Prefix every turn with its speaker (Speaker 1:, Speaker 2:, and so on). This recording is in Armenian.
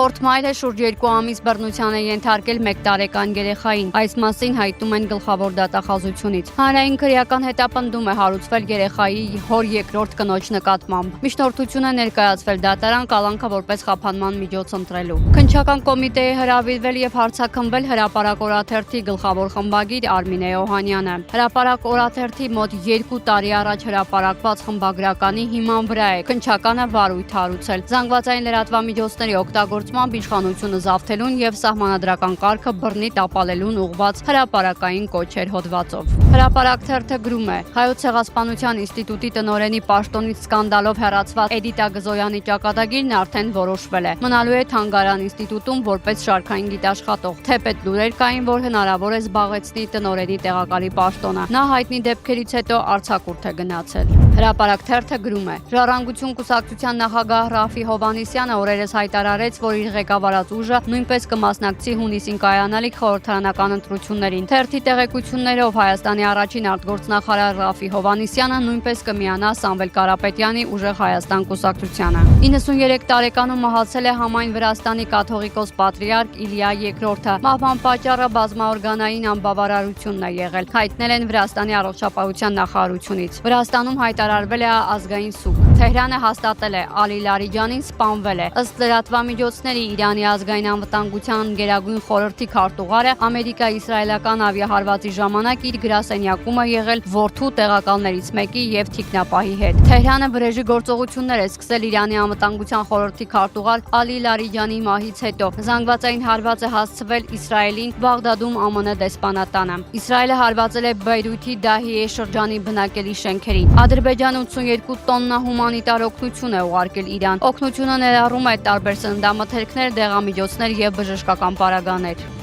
Speaker 1: Նախորդ մայրը շուրջ 2 ամիս բռնության է ենթարկել 1 տարեկան երեխային։ Այս մասին հայտնում են գլխավոր դատախազությունից։ Հանրային քրեական հետապնդում է հարուցվել երեխայի հոր երկրորդ կնոջ նկատմամբ։ Միջնորդություն է ներկայացվել դատարան կալանքը որպես խափանման միջոց ընտրելու։ Քննչական կոմիտեի հրավիրվել եւ հարցաքննվել Հրապարակ օրաթերթի գլխավոր խմբագիր Արմինե Օհանյանը։ Հրապարակ օրաթերթի մոտ 2 տարի առաջ հրապարակված խմբագրականի հիման վրա է քննչականը վարույթ հարուցել։ Զանգվածային լրատվամիջոցների օգտագործմամբ իշխանությունը զավթելուն եւ սահմանադրական կարգը բռնի տապալելուն ուղղված հրապարակային կոչեր հոդվածով։ Հրապարակ թերթը գրում է. Հայոց ցեղասպանության ինստիտուտի տնօրենի պաշտոնից սկանդալով հեռացված Էդիտա Գզոյանի ճակատագիրն արդեն որոշվել է։ Մնալու է Թանգարան ինստիտուտում որպես շարքային գիտաշխատող։ Թեպետ լուրեր կային, որ հնարավոր է զբաղեցնի տնօրենի տեղակալի պաշտոնը։ Նա հայտնի դեպքերից հետո արձակուրդ է գնացել։ Հրապարակ թերթը գրում է. Ժառանգություն կուսակցության նախագահ Ռաֆի Հովհաննիսյանը օրերս հայտարարեց, որ իր ղեկավարած ուժը նույնպես կմասնակցի հունիսին կայանալիք խորհրդարանական ընտրություններին։ Թերթի տեղեկություններով Հայաստանի առաջին արտգործնախարար Ռաֆի Հովհաննիսյանը նույնպես կմիանա Սամվել Կարապետյանի Ուժեղ Հայաստան կուսակցությանը։ 93 տարեկանում մահացել է համայն Վրաստանի կաթողիկոս պատրիարք Իլիա II-ը։ Մահվան պատճառը բազմաօրգանային անբավարարությունն է եղել, հայտնել են Վրաստանի առողջապահության նախարարությունից։ Վրաստանում հայտարարվել է ազգային սուգ։ Թեհրանը հաստատել է Ալի Լարիջանին սպանվել է։ Ըստ լրատվամիջոցների Իրանի ազգային անվտանգության գերագույն խորհրդի քարտուղարը ամերիկա-իսրայելական ավիահարվածի ժամանակ իր գրասենյակում է եղել որդու տեղակալներից մեկի եւ թիկնապահի հետ։ Թեհրանը վրեժի գործողություններ է սկսել Իրանի անվտանգության խորհրդի քարտուղար Ալի Լարիջանի մահից հետո։ Զանգվածային հարված է հասցվել Իսրայելին Բաղդադում ԱՄՆ դեսպանատանը։ Իսրայելը հարվածել է Բեյրութի Դահիե շրջանի բնակելի շենքերին։ Ադրբեջանը 82 տոննա հումանիտար օգնություն է ուղարկել Իրան։ Օգնությունը ներառում է տարբեր սննդամթերքներ, դեղամիջոցներ եւ բժշկական պարագաներ։